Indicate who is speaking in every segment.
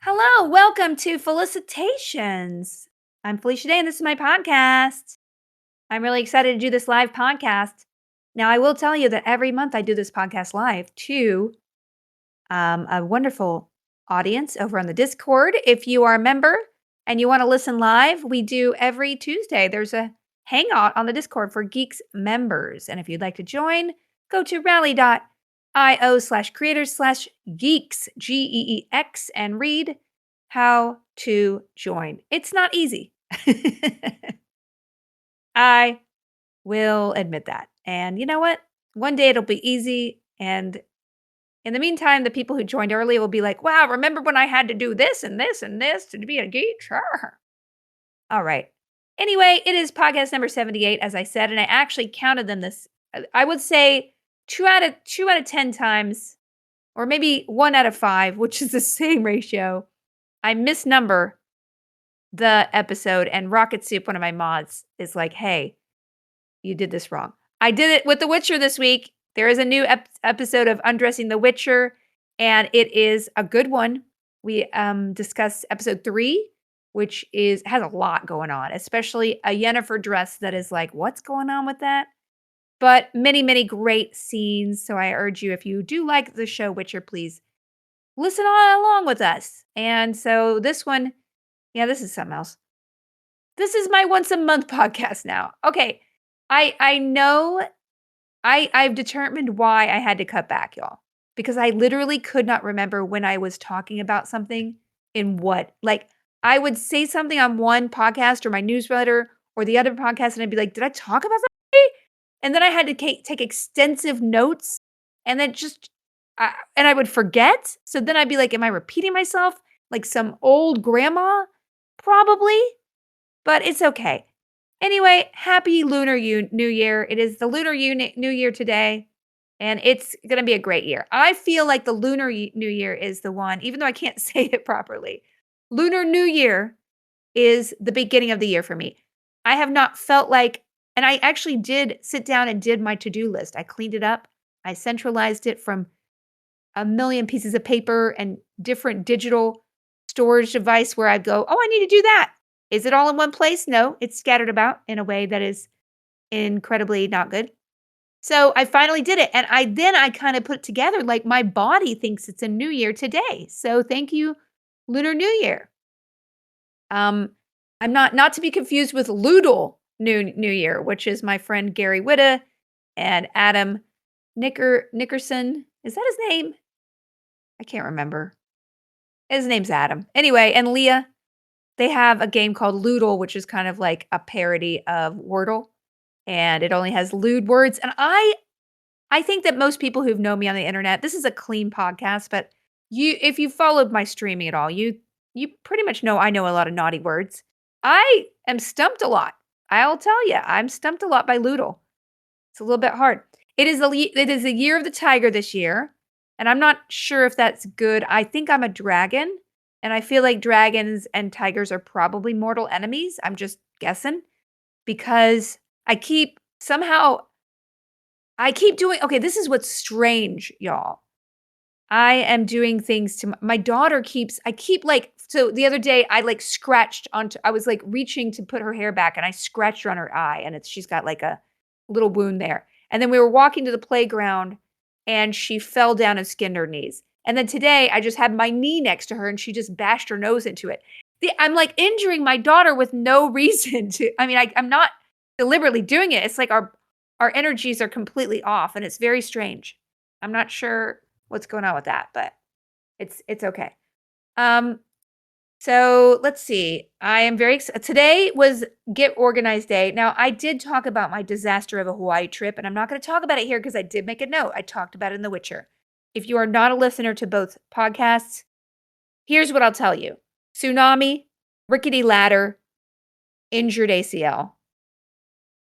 Speaker 1: Hello, welcome to Felicitations. I'm Felicia Day, and this is my podcast. I'm really excited to do this live podcast. Now, I will tell you that every month I do this podcast live to a wonderful audience over on the Discord. If you are a member and you want to listen live, we do every Tuesday. There's a hangout on the Discord for Geex members. And if you'd like to join, go to rally.io/creators/geeks, Geex, and read how to join. It's not easy. I will admit that. And you know what? One day it'll be easy. And in the meantime, the people who joined early will be like, wow, remember when I had to do this and this and this to be a geek? Sure. All right. Anyway, it is podcast number 78, as I said, and I actually counted them this. I would say two out of 10 times, or maybe 1 out of 5, which is the same ratio. I misnumber the episode, and Rocket Soup, one of my mods, is like, hey, you did this wrong. I did it with The Witcher this week. There is a new episode of Undressing the Witcher, and it is a good one. We discussed episode 3, which has a lot going on, especially a Yennefer dress that is like, what's going on with that? But many, many great scenes. So I urge you, if you do like the show Witcher, please listen along with us. And so this one, yeah, this is something else. This is my once a month podcast now. Okay. I know I've determined why I had to cut back, y'all, because I literally could not remember when I was talking about something in what. Like, I would say something on one podcast or my newsletter or the other podcast, and I'd be like, did I talk about something? And then I had to take extensive notes, and then and I would forget. So then I'd be like, am I repeating myself like some old grandma? Probably, but it's okay. Anyway, happy Lunar New Year. It is the Lunar New Year today, and it's going to be a great year. I feel like the Lunar New Year is the one, even though I can't say it properly. Lunar New Year is the beginning of the year for me. I have not felt like, and I actually did sit down and did my to-do list. I cleaned it up. I centralized it from a million pieces of paper and different digital storage device where I'd go, oh, I need to do that. Is it all in one place? No, it's scattered about in a way that is incredibly not good. So I finally did it. And I kind of put it together like my body thinks it's a new year today. So thank you, Lunar New Year. I'm not to be confused with Loodle New Year, which is my friend Gary Whitta and Adam Nickerson. Is that his name? I can't remember. His name's Adam. Anyway, and Leah, they have a game called Loodle, which is kind of like a parody of Wordle, and it only has lewd words. And I think that most people who've known me on the internet, this is a clean podcast, but if you followed my streaming at all, you pretty much know I know a lot of naughty words. I am stumped a lot. I'll tell you, I'm stumped a lot by Loodle. It's a little bit hard. It is the year of the tiger this year, and I'm not sure if that's good. I think I'm a dragon, and I feel like dragons and tigers are probably mortal enemies. I'm just guessing because I keep doing, okay, this is what's strange, y'all. I am doing things to my daughter so the other day I I was like reaching to put her hair back and I scratched her on her eye and she's got like a little wound there. And then we were walking to the playground and she fell down and skinned her knees. And then today I just had my knee next to her and she just bashed her nose into it. I'm like injuring my daughter with no reason I'm not deliberately doing it. It's like our energies are completely off and it's very strange. I'm not sure what's going on with that, but it's okay. So let's see. I am very excited. Today was Get Organized Day. Now, I did talk about my disaster of a Hawaii trip, and I'm not going to talk about it here because I did make a note. I talked about it in The Witcher. If you are not a listener to both podcasts, here's what I'll tell you. Tsunami, rickety ladder, injured ACL.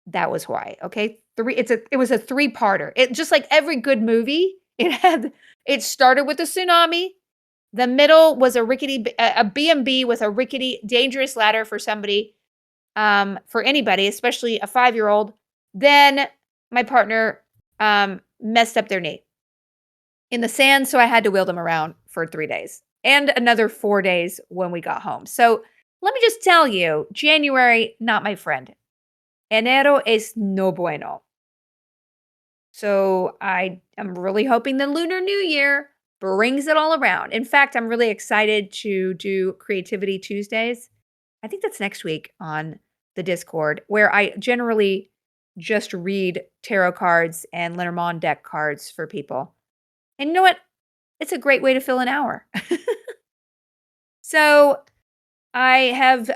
Speaker 1: That was Hawaii, okay? It was a 3-parter. It just like every good movie, it started with a tsunami. The middle was a B&B with a rickety, dangerous ladder for somebody, for anybody, especially a 5-year-old. Then my partner messed up their knee in the sand, so I had to wheel them around for 3 days. and another 4 days when we got home. So, let me just tell you, January, not my friend. Enero es no bueno. So, I am really hoping the Lunar New Year brings it all around. In fact, I'm really excited to do Creativity Tuesdays. I think that's next week on the Discord, where I generally just read tarot cards and Lenormand deck cards for people. And you know what? It's a great way to fill an hour. So I have,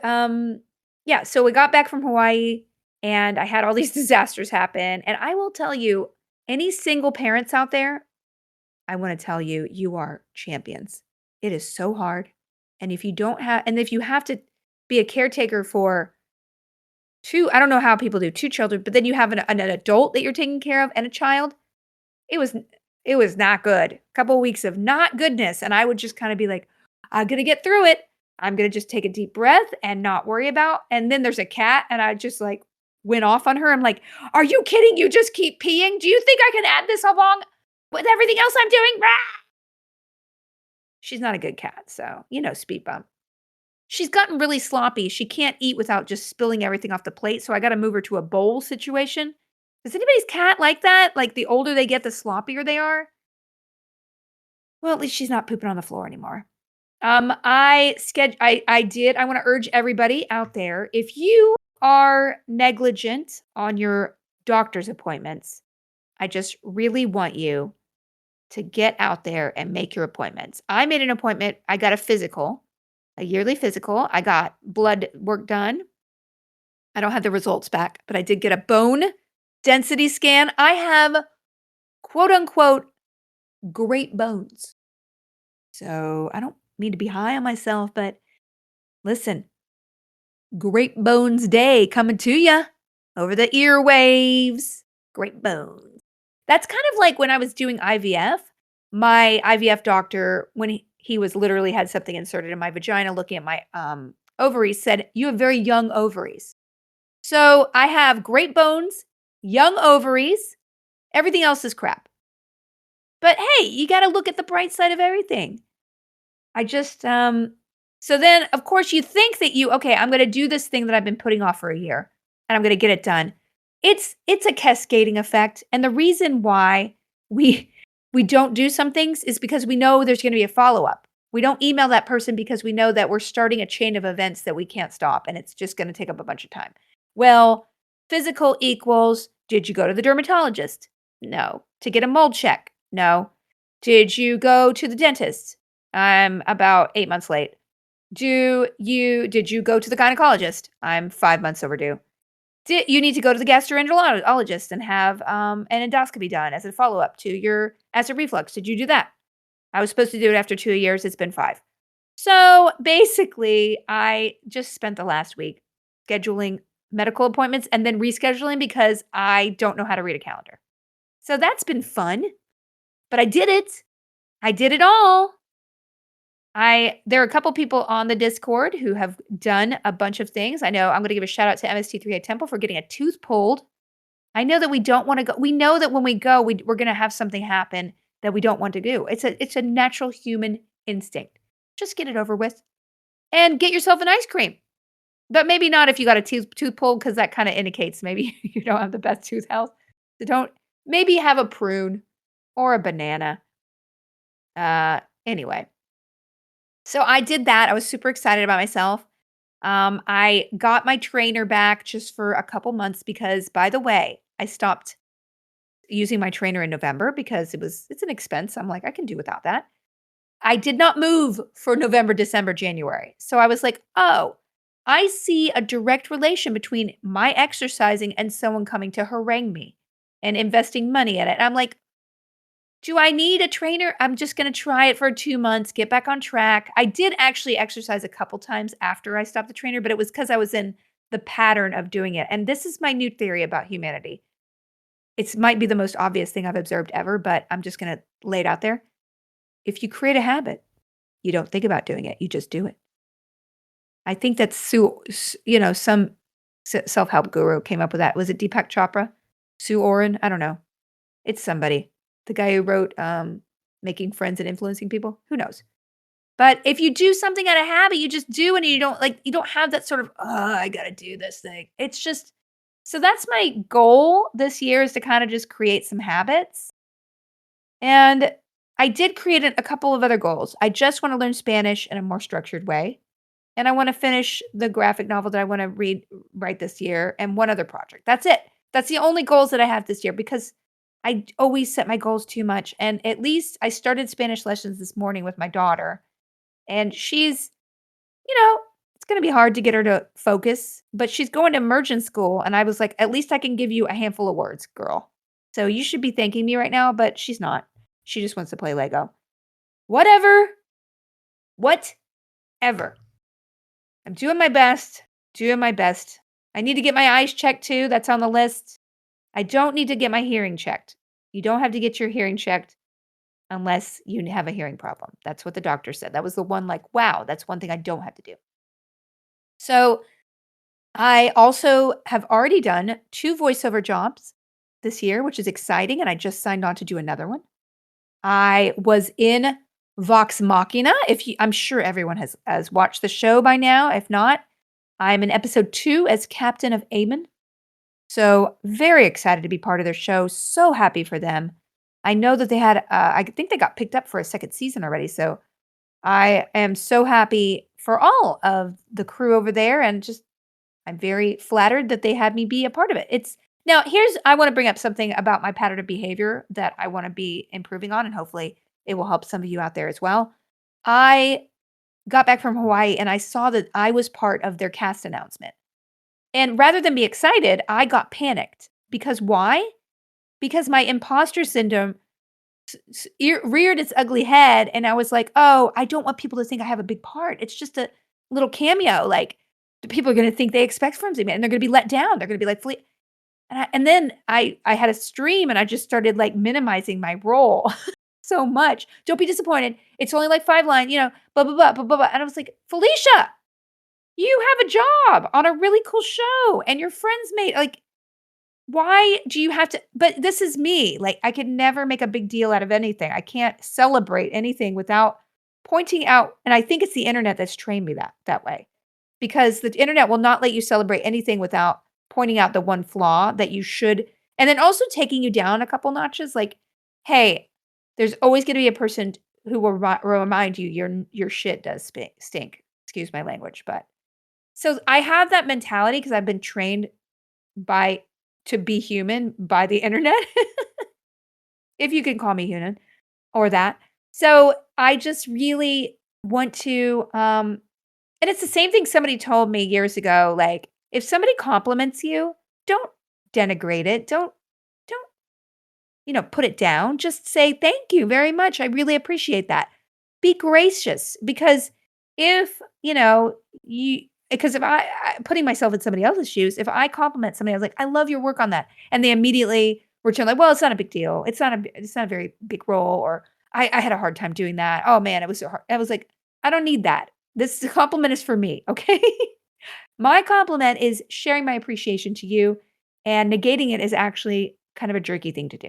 Speaker 1: yeah, so we got back from Hawaii and I had all these disasters happen. And I will tell you, any single parents out there, I want to tell you, you are champions. It is so hard. And if you don't have, and if you have to be a caretaker for two, I don't know how people do 2 children, but then you have an adult that you're taking care of and a child. It was it was not good. Couple of weeks of not goodness, and I would just kinda be like, "I'm gonna get through it. I'm gonna just take a deep breath and not worry about." And then there's a cat, and I just, like, went off on her. I'm like, "Are you kidding? You just keep peeing? Do you think I can add this along with everything else I'm doing?" Rah!" She's not a good cat, so, speed bump. She's gotten really sloppy. She can't eat without just spilling everything off the plate, so I gotta move her to a bowl situation. Is anybody's cat like that? Like, the older they get, the sloppier they are? Well, at least she's not pooping on the floor anymore. I wanna urge everybody out there, if you are negligent on your doctor's appointments, I just really want you to get out there and make your appointments. I made an appointment. I got a yearly physical. I got blood work done. I don't have the results back, but I did get a bone density scan. I have quote unquote great bones. So I don't mean to be high on myself, but listen, great bones day coming to you over the earwaves. Great bones. That's kind of like when I was doing IVF. My IVF doctor, when he was literally had something inserted in my vagina, looking at my ovaries, said, "You have very young ovaries." So I have great bones, young ovaries. Everything else is crap. But hey, you got to look at the bright side of everything. I just, so then of course you think that okay, I'm going to do this thing that I've been putting off for a year and I'm going to get it done. It's a cascading effect. And the reason why we, we don't do some things is because we know there's going to be a follow up. We don't email that person because we know that we're starting a chain of events that we can't stop and it's just going to take up a bunch of time. Well, physical equals, did you go to the dermatologist? No. To get a mold check? No. Did you go to the dentist? I'm about 8 months late. Did you go to the gynecologist? I'm 5 months overdue. Did you need to go to the gastroenterologist and have an endoscopy done as a follow-up to your acid reflux? Did you do that? I was supposed to do it after 2 years. It's been 5. So basically, I just spent the last week scheduling medical appointments and then rescheduling because I don't know how to read a calendar. So that's been fun, but I did it. I did it all. There are a couple people on the Discord who have done a bunch of things. I know I'm going to give a shout out to MST3A Temple for getting a tooth pulled. I know that we don't want to go. We know that when we go, we're going to have something happen that we don't want to do. It's a natural human instinct. Just get it over with and get yourself an ice cream. But maybe not if you got a tooth pulled because that kind of indicates maybe you don't have the best tooth health. So don't maybe have a prune or a banana. Anyway. So I did that. I was super excited about myself. I got my trainer back just for a couple months because, by the way, I stopped using my trainer in November because it's an expense. I'm like, I can do without that. I did not move for November, December, January. So I was like, oh, I see a direct relation between my exercising and someone coming to harangue me and investing money in it. And I'm like, do I need a trainer? I'm just gonna try it for 2 months, get back on track. I did actually exercise a couple times after I stopped the trainer, but it was because I was in the pattern of doing it. And this is my new theory about humanity. It might be the most obvious thing I've observed ever, but I'm just gonna lay it out there. If you create a habit, you don't think about doing it, you just do it. I think that's some self-help guru came up with that. Was it Deepak Chopra? Sue Oren? I don't know. It's somebody. The guy who wrote, Making Friends and Influencing People? Who knows? But if you do something out of habit, you just do and you don't have that sort of, "Oh, I gotta do this thing." It's just so that's my goal this year is to kinda just create some habits. And I did create a couple of other goals. I just wanna learn Spanish in a more structured way, and I wanna finish the graphic novel that I wanna write this year, and one other project. That's it. That's the only goals that I have this year because always set my goals too much, and at least I started Spanish lessons this morning with my daughter, and she's you know, it's gonna be hard to get her to focus, but she's going to immersion school, and I was like, "At least I can give you a handful of words, girl. So you should be thanking me right now," but she's not. She just wants to play Lego. Whatever. Whatever. I'm doing my best. Doing my best. I need to get my eyes checked too. That's on the list. I don't need to get my hearing checked. You don't have to get your hearing checked unless you have a hearing problem. That's what the doctor said. That was the one like, wow, that's one thing I don't have to do. So I also have already done 2 voiceover jobs this year, which is exciting, and I just signed on to do another one. I was in Vox Machina. If you I'm sure everyone has watched the show by now. If not, I'm in episode 2 as Captain of Aemon. So, very excited to be part of their show. So happy for them. I know that they had I think they got picked up for a second season already, so I am so happy for all of the crew over there and just I'm very flattered that they had me be a part of it. It's now here's I want to bring up something about my pattern of behavior that I want to be improving on, and hopefully it will help some of you out there as well. I got back from Hawaii and I saw that I was part of their cast announcement. And rather than be excited, I got panicked. Because why? Because my imposter syndrome reared its ugly head, and I was like, "Oh, I don't want people to think I have a big part. It's just a little cameo. Like, the people are gonna think they expect from me, and they're gonna be let down. They're gonna be like, "Flee." And then I had a stream, and I just started, like, minimizing my role so much. "Don't be disappointed. It's only, like, 5 line, blah, blah, blah, blah, blah, blah." And I was like, "Felicia, you have a job on a really cool show, and your friends made like, why do you have to but this is me, like, I could never make a big deal out of anything. I can't celebrate anything without pointing out and I think it's the internet that's trained me that way, because the internet will not let you celebrate anything without pointing out the one flaw that you should and then also taking you down a couple notches, like, "Hey, there's always gonna be a person who will remind you your shit does stink." Excuse my language, but so I have that mentality because 'cause I've been trained by to be human by the internet, if you can call me human or that. So, I just really want to, and it's the same thing somebody told me years ago, like, if somebody compliments you, don't denigrate it. Don't, put it down. Just say, "Thank you very much. I really appreciate that." Be gracious because if, you because if putting myself in somebody else's shoes, if I compliment somebody, I was like, "I love your work on that." And they immediately return like, "Well, it's not a big deal. It's not a very big role," or I had a hard time doing that. Oh man, it was so hard. I was like, I don't need that. This compliment is for me. Okay. My compliment is sharing my appreciation to you, and negating it is actually kind of a jerky thing to do.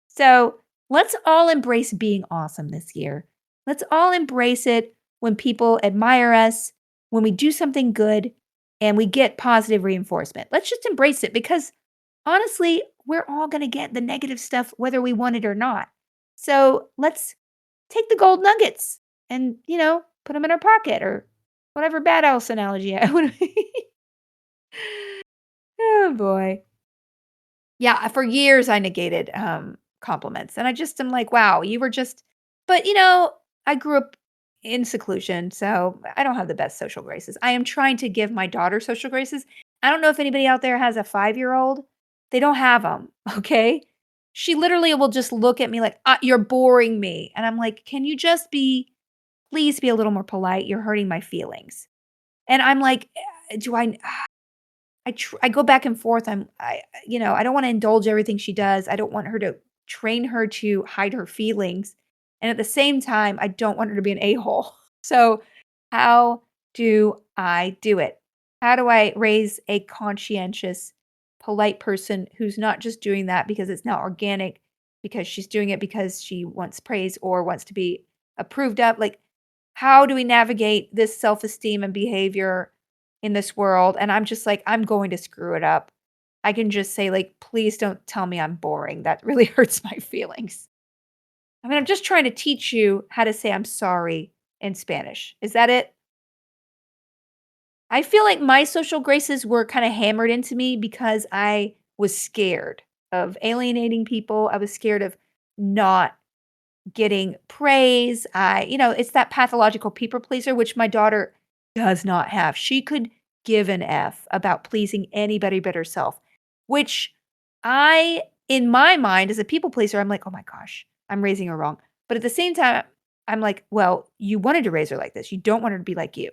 Speaker 1: So let's all embrace being awesome this year. Let's all embrace it when people admire us, when we do something good, and we get positive reinforcement. Let's just embrace it because honestly, we're all going to get the negative stuff whether we want it or not. So let's take the gold nuggets and, put them in our pocket or whatever badass analogy I would. Oh boy. Yeah, for years I negated, compliments, and I just am like, "Wow, you were just" but, I grew up in seclusion, so I don't have the best social graces. I am trying to give my daughter social graces. I don't know if anybody out there has a 5-year-old. They don't have them. Okay? She literally will just look at me like, "You're boring me," and I'm like, "Can you just please be a little more polite? You're hurting my feelings." And I'm like, do I go back and forth. I don't wanna indulge everything she does. I don't want her to train her to hide her feelings, and at the same time, I don't want her to be an a-hole. So, how do I do it? How do I raise a conscientious, polite person who's not just doing that because it's not organic, because she's doing it because she wants praise or wants to be approved of? Like, how do we navigate this self-esteem and behavior in this world? And I'm just like, I'm going to screw it up. I can just say, like, please don't tell me I'm boring. That really hurts my feelings. I mean, I'm just trying to teach you how to say I'm sorry in Spanish. Is that it? I feel like my social graces were kind of hammered into me because I was scared of alienating people. I was scared of not getting praise. It's that pathological people pleaser, which my daughter does not have. She could give an F about pleasing anybody but herself, which in my mind, as a people pleaser, I'm like, oh my gosh, I'm raising her wrong. But at the same time, I'm like, well, you wanted to raise her like this. You don't want her to be like you.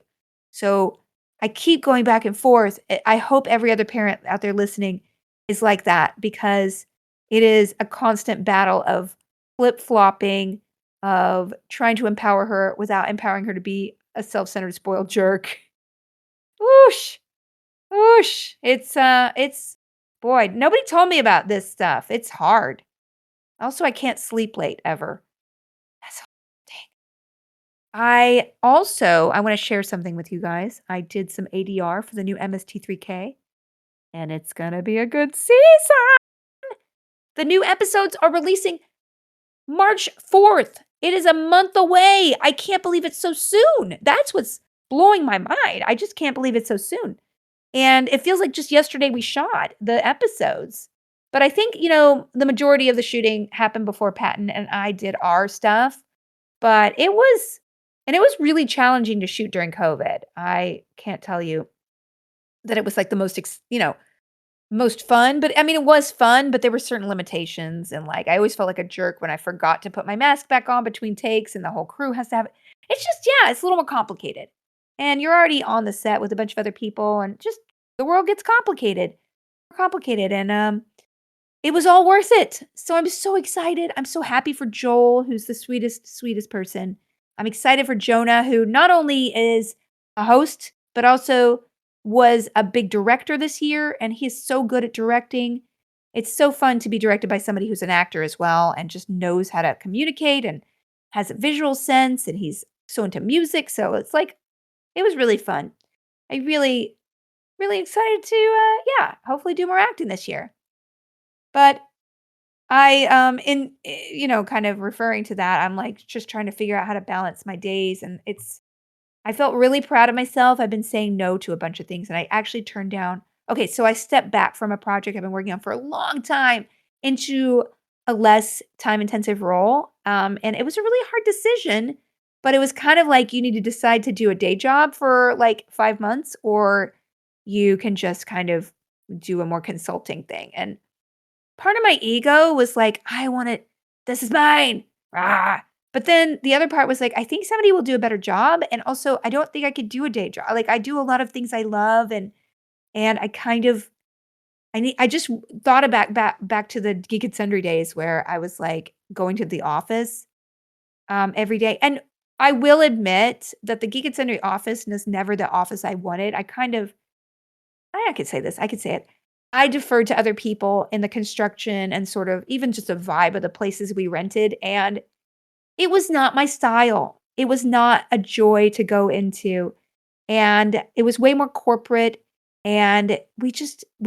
Speaker 1: So I keep going back and forth. I hope every other parent out there listening is like that because it is a constant battle of flip-flopping, of trying to empower her without empowering her to be a self-centered spoiled jerk. Whoosh, whoosh. It's boy, nobody told me about this stuff. It's hard. Also, I can't sleep late ever. That's dang. I wanna share something with you guys. I did some ADR for the new MST3K, and it's gonna be a good season. The new episodes are releasing March 4th. It is a month away. I can't believe it's so soon. That's what's blowing my mind. I just can't believe it's so soon. And it feels like just yesterday we shot the episodes. But I think, the majority of the shooting happened before Patton and I did our stuff. But it was really challenging to shoot during COVID. I can't tell you that it was like the most fun, but I mean, it was fun, but there were certain limitations, and, like, I always felt like a jerk when I forgot to put my mask back on between takes, and the whole crew has to have it. It's just yeah, it's a little more complicated, and you're already on the set with a bunch of other people, and just the world gets complicated, and, it was all worth it. So I'm so excited. I'm so happy for Joel, who's the sweetest, sweetest person. I'm excited for Jonah, who not only is a host, but also was a big director this year, and he is so good at directing. It's so fun to be directed by somebody who's an actor as well and just knows how to communicate and has a visual sense, and he's so into music. So it's like, it was really fun. I really, really excited to, yeah, hopefully do more acting this year. But kind of referring to that, I'm, like, just trying to figure out how to balance my days, and I felt really proud of myself. I've been saying no to a bunch of things, and I actually turned down okay, so I stepped back from a project I've been working on for a long time into a less time-intensive role, and it was a really hard decision, but it was kind of like you need to decide to do a day job for, like, 5 months, or you can just kind of do a more consulting thing, and part of my ego was like, "I want it. This is mine. Rah." But then the other part was like, I think somebody will do a better job, and also I don't think I could do a day job. Like, I do a lot of things I love, and I kind of I just thought about back to the Geek and Sundry days where I was, like, going to the office, every day, and I will admit that the Geek and Sundry office was never the office I wanted. I could say this, I could say it. I deferred to other people in the construction and sort of even just the vibe of the places we rented, and it was not my style. It was not a joy to go into, and it was way more corporate, and we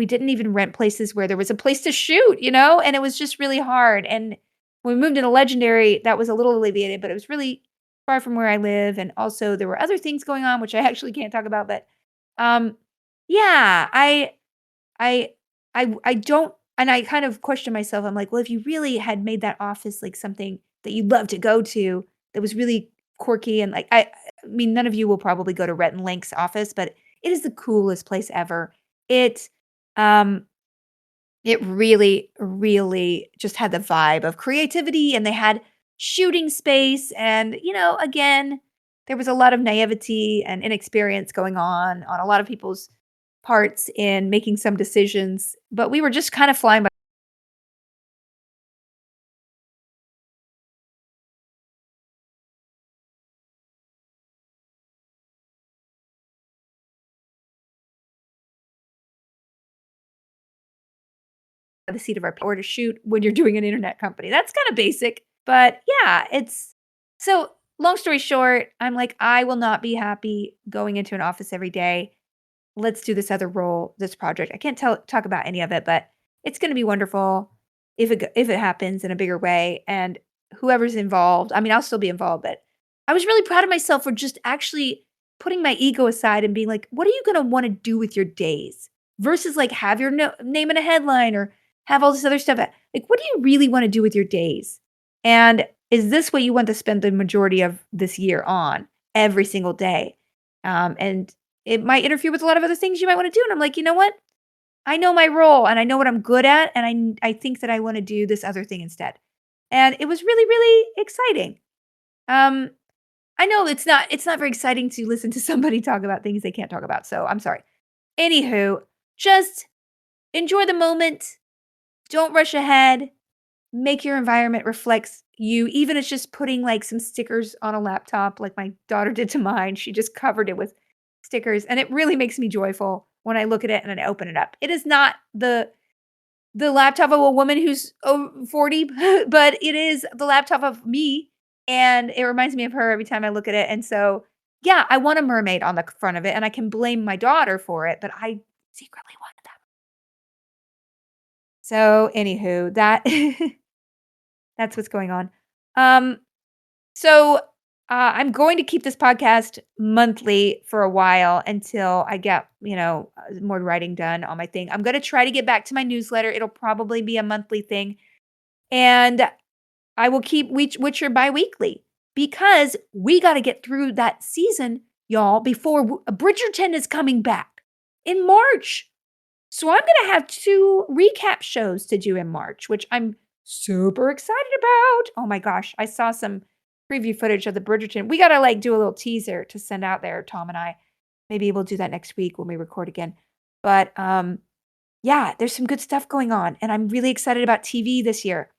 Speaker 1: didn't even rent places where there was a place to shoot, and it was just really hard, and when we moved into Legendary, that was a little alleviated, but it was really far from where I live, and also there were other things going on, which I actually can't talk about, but, um, yeah, I I don't and I kind of question myself, I'm like, "Well, if you really had made that office, like, something that you'd love to go to, that was really quirky," and, like, I mean, none of you will probably go to Rhett and Link's office, but it is the coolest place ever. It, um it really, really just had the vibe of creativity, and they had shooting space, and, again, there was a lot of naivety and inexperience going on a lot of people's parts in making some decisions, but we were just kind of flying by the seat of our or to shoot when you're doing an internet company. That's kinda basic, but yeah, it's so long story short, I'm like, I will not be happy going into an office every day. Let's do this other role, this project. I can't talk about any of it, but it's going to be wonderful if it happens in a bigger way. And whoever's involved, I mean, I'll still be involved, but I was really proud of myself for just actually putting my ego aside and being like, what are you going to want to do with your days versus like have your name in a headline or have all this other stuff. Like, what do you really want to do with your days? And is this what you want to spend the majority of this year on every single day? And it might interfere with a lot of other things you might want to do. And I'm like, you know what? I know my role and I know what I'm good at. And I think that I want to do this other thing instead. And it was really, really exciting. Um, I know it's not very exciting to listen to somebody talk about things they can't talk about. So I'm sorry. Anywho, just enjoy the moment. Don't rush ahead. Make your environment reflects you, even if it's just putting, like, some stickers on a laptop like my daughter did to mine. She just covered it with stickers, and it really makes me joyful when I look at it and I open it up. It is not the laptop of a woman who's 40, but it is the laptop of me, and it reminds me of her every time I look at it, and so, yeah, I want a mermaid on the front of it, and I can blame my daughter for it, but I secretly wanted that. So, anywho, that's what's going on. Um, so, I'm going to keep this podcast monthly for a while until I get, more writing done on my thing. I'm gonna try to get back to my newsletter. It'll probably be a monthly thing, and I will keep Witcher biweekly because we gotta get through that season, y'all, before Bridgerton is coming back in March. So I'm gonna have 2 recap shows to do in March, which I'm super excited about. Oh my gosh, I saw some preview footage of the Bridgerton. We gotta, like, do a little teaser to send out there, Tom and I. Maybe we'll do that next week when we record again. But, yeah, there's some good stuff going on, and I'm really excited about TV this year.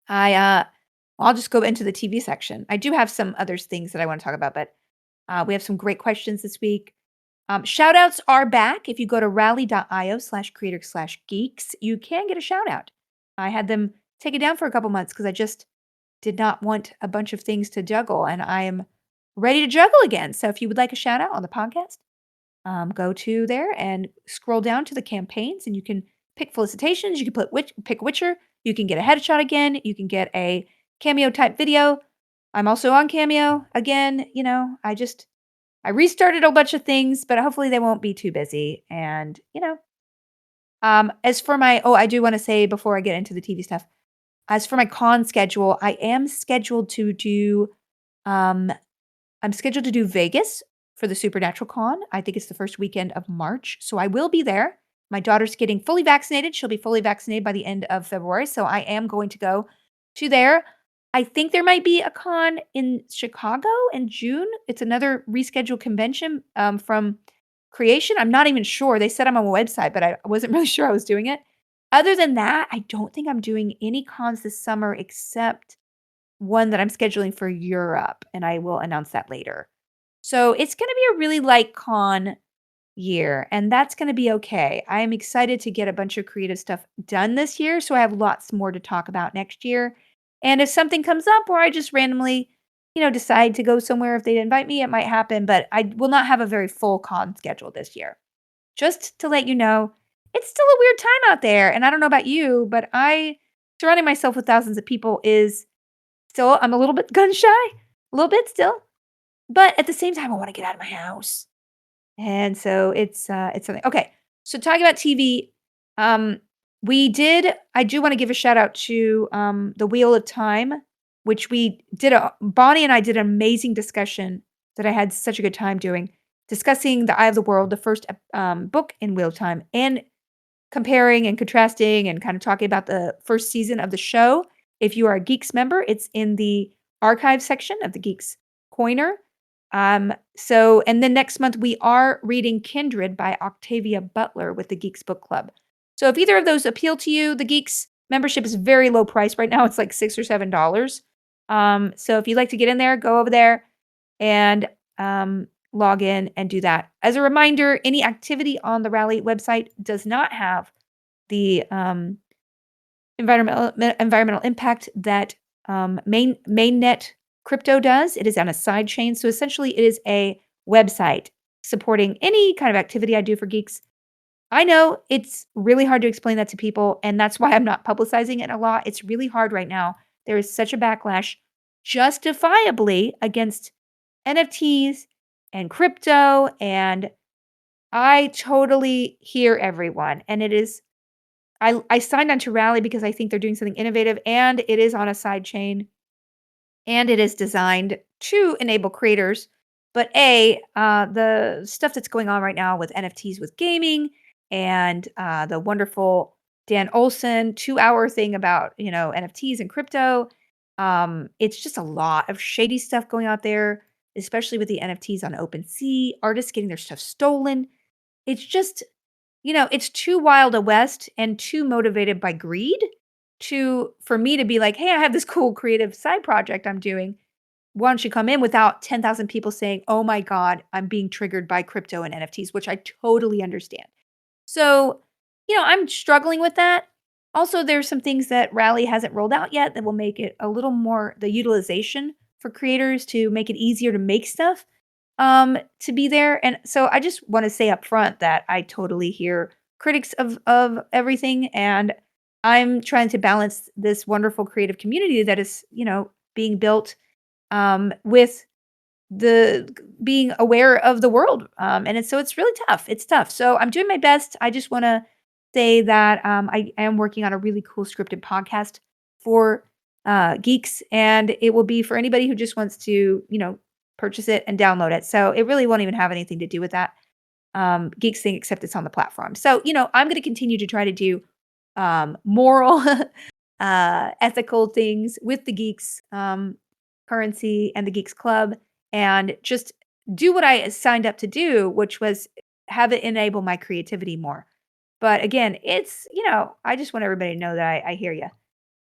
Speaker 1: I'll just go into the TV section. I do have some other things that I wanna talk about, but, we have some great questions this week. Shout outs are back. If you go to rally.io/creator/geeks, you can get a shout out. I had them take it down for a couple months because I just did not want a bunch of things to juggle, and I am ready to juggle again. So if you would like a shout out on the podcast, go to there and scroll down to the campaigns, and you can pick felicitations. You can pick Witcher. You can get a headshot again. You can get a cameo type video. I'm also on Cameo again. I restarted a bunch of things, but hopefully they won't be too busy. And, as for I do want to say before I get into the TV stuff, as for my con schedule, um, I'm scheduled to do Vegas for the Supernatural Con. I think it's the first weekend of March. So I will be there. My daughter's getting fully vaccinated. She'll be fully vaccinated by the end of February. So I am going to go to there. I think there might be a con in Chicago in June. It's another rescheduled convention from Creation. I'm not even sure. They said I'm on a website, but I wasn't really sure I was doing it. Other than that, I don't think I'm doing any cons this summer except one that I'm scheduling for Europe, and I will announce that later. So it's going to be a really light con year, and that's going to be okay. I am excited to get a bunch of creative stuff done this year, so I have lots more to talk about next year. And if something comes up where I just randomly, decide to go somewhere if they invite me, it might happen, but I will not have a very full con schedule this year. Just to let you know, it's still a weird time out there, and I don't know about you, but I surrounding myself with thousands of people is still I'm a little bit gun shy, a little bit still, but at the same time, I wanna get out of my house. And so it's something. Okay, so talking about TV, um, I do wanna give a shout out to, The Wheel of Time, which Bonnie and I did an amazing discussion that I had such a good time doing, discussing The Eye of the World, the first, book in Wheel of Time, and comparing and contrasting and kind of talking about the first season of the show. If you are a Geeks member, it's in the archive section of the Geeks Corner. And then next month we are reading Kindred by Octavia Butler with the Geeks Book Club. So if either of those appeal to you, the Geeks membership is very low price right now. It's like $6 or $7. So if you'd like to get in there, go over there and log in and do that. As a reminder, any activity on the Rally website does not have the environmental impact that mainnet crypto does. It is on a side chain. So essentially, it is a website supporting any kind of activity I do for Geeks. I know it's really hard to explain that to people, and that's why I'm not publicizing it a lot. It's really hard right now. There is such a backlash, justifiably, against NFTs and crypto, and I totally hear everyone. And it is I signed on to Rally because I think they're doing something innovative, and it is on a side chain, and it is designed to enable creators. But the stuff that's going on right now with NFTs with gaming and the wonderful Dan Olson 2 hour thing about NFTs and crypto, it's just a lot of shady stuff going out there, especially with the NFTs on OpenSea, artists getting their stuff stolen. It's just it's too wild a west and too motivated by greed to for me to be like, "Hey, I have this cool creative side project I'm doing. Why don't you come in?" without 10,000 people saying, "Oh my god, I'm being triggered by crypto and NFTs," which I totally understand. So, I'm struggling with that. Also, there's some things that Rally hasn't rolled out yet that will make it a little more the utilization for creators to make it easier to make stuff to be there. And so I just want to say up front that I totally hear critics of everything, and I'm trying to balance this wonderful creative community that is, being built with the being aware of the world. And it's really tough. It's tough. So I'm doing my best. I just want to say that I am working on a really cool scripted podcast for geeks, and it will be for anybody who just wants to, purchase it and download it. So it really won't even have anything to do with that geeks thing, except it's on the platform. So, I'm going to continue to try to do moral, ethical things with the geeks currency and the Geeks Club, and just do what I signed up to do, which was have it enable my creativity more. But again, it's, I just want everybody to know that I hear you.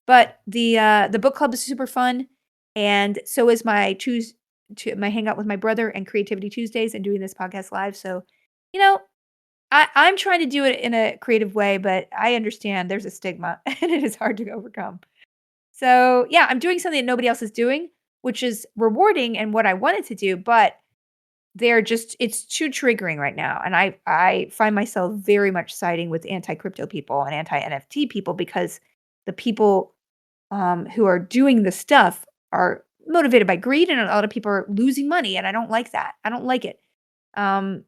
Speaker 1: But the book club is super fun, and so is my hangout with my brother and Creativity Tuesdays and doing this podcast live. So, you know, I'm trying to do it in a creative way, but I understand there's a stigma and it is hard to overcome. So yeah, I'm doing something that nobody else is doing, which is rewarding and what I wanted to do, but it's too triggering right now. And I find myself very much siding with anti-crypto people and anti-NFT people because the people who are doing the stuff are motivated by greed, and a lot of people are losing money, and I don't like that. I don't like it. Um,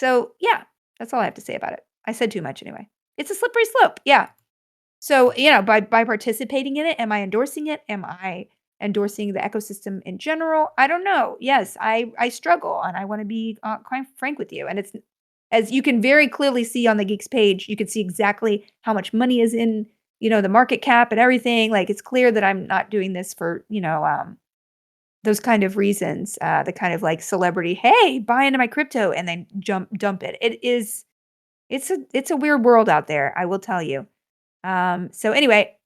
Speaker 1: so yeah, that's all I have to say about it. I said too much anyway. It's a slippery slope. Yeah. So, by participating in it, am I endorsing it? Am I endorsing the ecosystem in general? I don't know. Yes, I struggle, and I want to be quite frank with you. And it's as you can very clearly see on the Geeks page, you can see exactly how much money is in the market cap and everything. Like it's clear that I'm not doing this for those kind of reasons. The kind of like celebrity, hey, buy into my crypto and then dump it. It's a weird world out there. I will tell you. So anyway,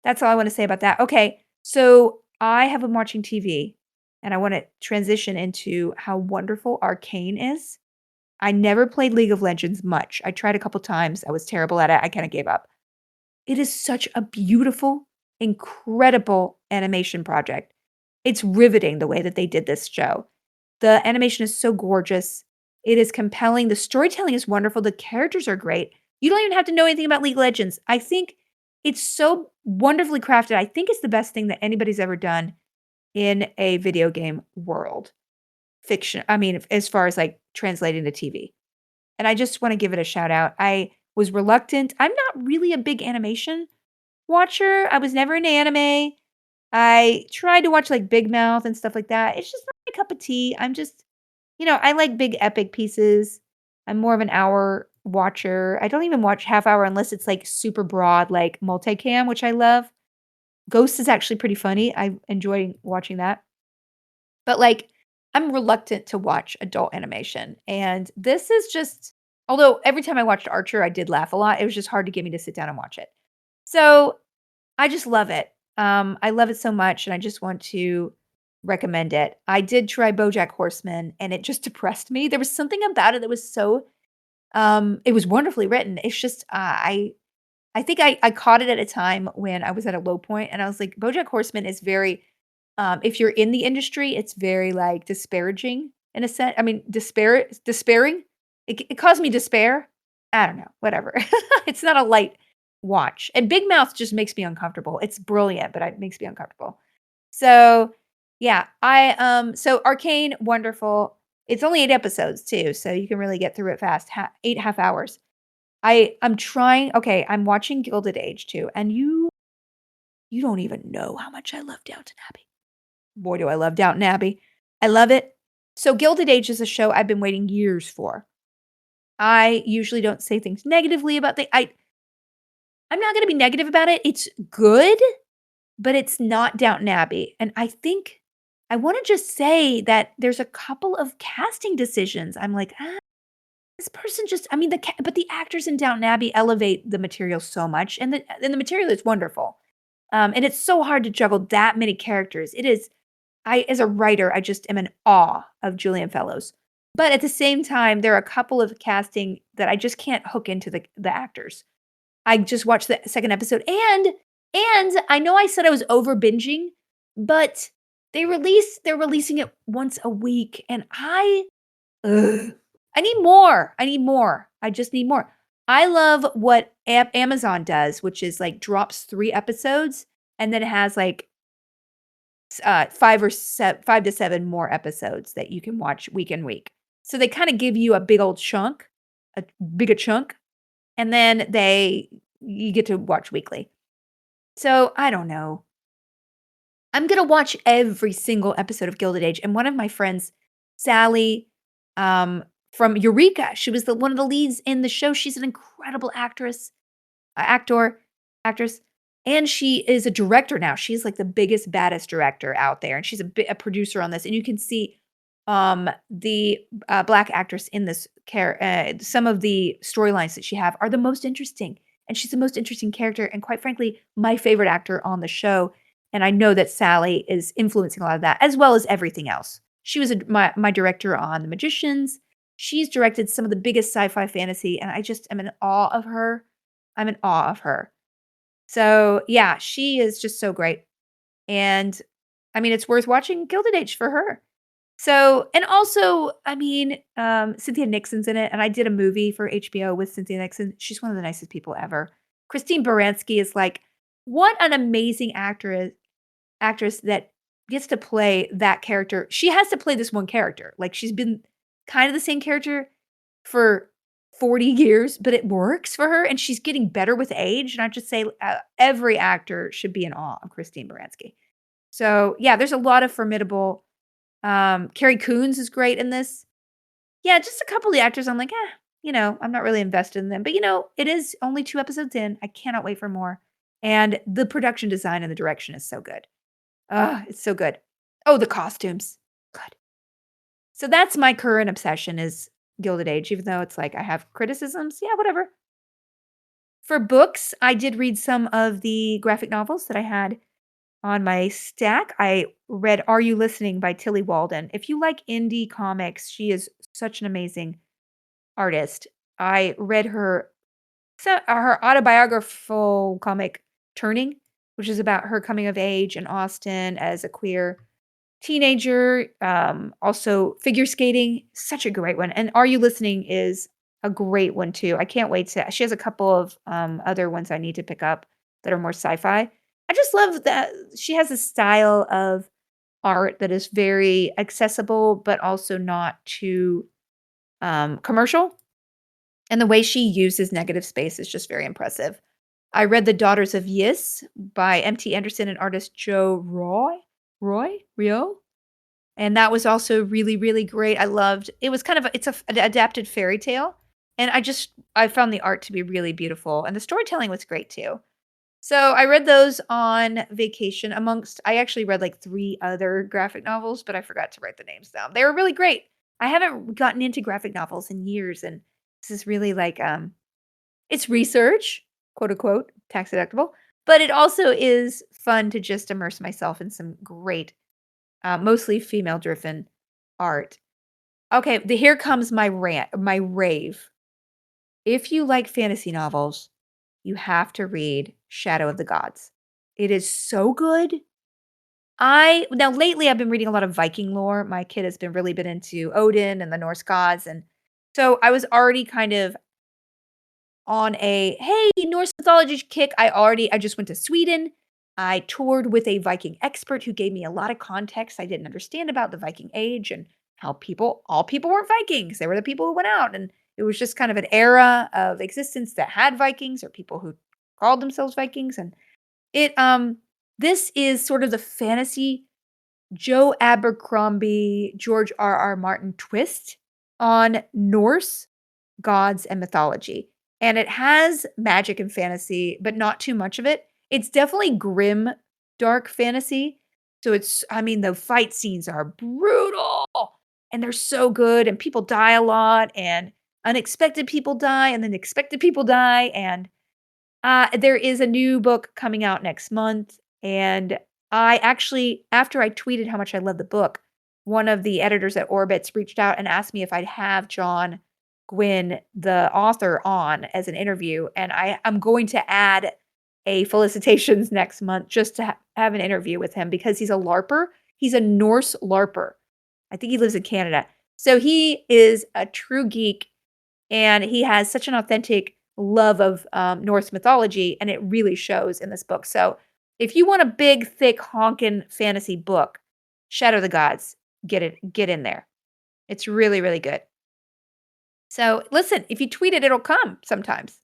Speaker 1: that's all I want to say about that. Okay. So I have been watching TV and I want to transition into how wonderful Arcane is. I never played League of Legends much. I tried a couple times. I was terrible at it. I kind of gave up. It is such a beautiful, incredible animation project. It's riveting the way that they did this show. The animation is so gorgeous. It is compelling. The storytelling is wonderful. The characters are great. You don't even have to know anything about League of Legends. I think it's so wonderfully crafted. I think it's the best thing that anybody's ever done in a video game world. Fiction. I mean, as far as like translating to TV. And I just want to give it a shout out. I was reluctant. I'm not really a big animation watcher. I was never into anime. I tried to watch like Big Mouth and stuff like that. It's just not my cup of tea. I'm just I like big epic pieces. I'm more of an hour watcher. I don't even watch half hour unless it's like super broad, like multicam, which I love. Ghost is actually pretty funny. I enjoy watching that. But like, I'm reluctant to watch adult animation. And this is just, although every time I watched Archer, I did laugh a lot. It was just hard to get me to sit down and watch it. So I just love it. I love it so much, and I just want to recommend it. I did try BoJack Horseman, and it just depressed me. There was something about it that was so it was wonderfully written. It's just I think I caught it at a time when I was at a low point, and I was like, BoJack Horseman is very If you're in the industry, it's very, like, disparaging in a sense. I mean, despairing? It caused me despair? I don't know, whatever. It's not a light watch, and Big Mouth just makes me uncomfortable. It's brilliant, but it makes me uncomfortable. So, yeah, so Arcane, wonderful. It's only 8 episodes too, so you can really get through it fast, 8 half hours. I'm trying okay, I'm watching Gilded Age too, and you don't even know how much I love Downton Abbey. Boy, do I love Downton Abbey. I love it. So Gilded Age is a show I've been waiting years for. I usually don't say things negatively about I'm not gonna be negative about it. It's good, but it's not Downton Abbey, and I think I wanna just say that there's a couple of casting decisions. I'm like, "Ah, this person just" I mean, but the actors in Downton Abbey elevate the material so much, and the material is wonderful. And it's so hard to juggle that many characters. It is as a writer, I just am in awe of Julian Fellows. But at the same time, there are a couple of casting that I just can't hook into the actors. I just watched the second episode, and I know I said I was over binging, but they're releasing it once a week, and ugh, I need more. I need more. I just need more. I love what Amazon does, which is like drops 3 episodes and then it has like 5 to 7 more episodes that you can watch week and week. So they kinda give you a big old chunk, a bigger chunk, and then you get to watch weekly. So, I don't know. I'm gonna watch every single episode of Gilded Age, and one of my friends, Sally, um, from Eureka, she was one of the leads in the show. She's an incredible actor, actress, and she is a director now. She's like the biggest, baddest director out there, and she's a producer on this. And you can see the black actress in this some of the storylines that she have are the most interesting, and she's the most interesting character, and quite frankly, my favorite actor on the show. And I know that Sally is influencing a lot of that, as well as everything else. She was my director on The Magicians. She's directed some of the biggest sci-fi fantasy, and I just am in awe of her. I'm in awe of her. So, yeah, she is just so great, and, I mean, it's worth watching Gilded Age for her. So and also, I mean, Cynthia Nixon's in it, and I did a movie for HBO with Cynthia Nixon. She's one of the nicest people ever. Christine Baranski is like, what an amazing actress that gets to play that character. She has to play this one character. Like, she's been kind of the same character for 40 years, but it works for her, and she's getting better with age, and I just say, every actor should be in awe of Christine Baranski. So, yeah, there's a lot of formidable Carrie Coons is great in this. Yeah, just a couple of the actors I'm like, I'm not really invested in them, but, it is only 2 episodes in. I cannot wait for more, and the production design and the direction is so good. It's so good. Oh, the costumes. Good. So that's my current obsession is Gilded Age, even though it's like I have criticisms. Yeah, whatever. For books, I did read some of the graphic novels that I had on my stack. I read Are You Listening by Tillie Walden. If you like indie comics, she is such an amazing artist. I read her autobiographical comic Turning, which is about her coming of age in Austin as a queer teenager, also figure skating, such a great one, and Are You Listening is a great one too. I can't wait to she has a couple of, other ones I need to pick up that are more sci-fi. I just love that she has a style of art that is very accessible, but also not too, commercial, and the way she uses negative space is just very impressive. I read The Daughters of Yis by M.T. Anderson and artist Jo Rioux? And that was also really, really great. I loved it was kind of an adapted fairy tale, and I found the art to be really beautiful, and the storytelling was great too. So, I read those on vacation amongst I actually read, like, 3 other graphic novels, but I forgot to write the names down. They were really great. I haven't gotten into graphic novels in years, and this is really like, it's research, quote, unquote, tax deductible, but it also is fun to just immerse myself in some great mostly female-driven art. Okay, here comes my rant, my rave. If you like fantasy novels, you have to read Shadow of the Gods. It is so good. I now lately I've been reading a lot of Viking lore. My kid has been really been into Odin and the Norse gods, and so I was already kind of on a hey Norse mythology kick. I just went to Sweden. I toured with a Viking expert who gave me a lot of context I didn't understand about the Viking age and how all people weren't Vikings. They were the people who went out, and it was just kind of an era of existence that had Vikings or people who called themselves Vikings. And this is sort of the fantasy Joe Abercrombie, George R. R. Martin twist on Norse gods and mythology. And it has magic and fantasy, but not too much of it. It's definitely grim, dark fantasy. So I mean, the fight scenes are brutal and they're so good, and people die a lot, and unexpected people die, and then expected people die. And there is a new book coming out next month, and I actually after I tweeted how much I love the book, one of the editors at Orbitz reached out and asked me if I'd have John Gwynn, the author, on as an interview, and I'm going to add a felicitations next month just to have an interview with him because he's a LARPer. He's a Norse LARPer. I think he lives in Canada. So he is a true geek and he has such an authentic love of Norse mythology, and it really shows in this book. So, if you want a big, thick, honkin' fantasy book, Shadow of the Gods, get in there. It's really, really good. So, listen, if you tweet it, it'll come sometimes.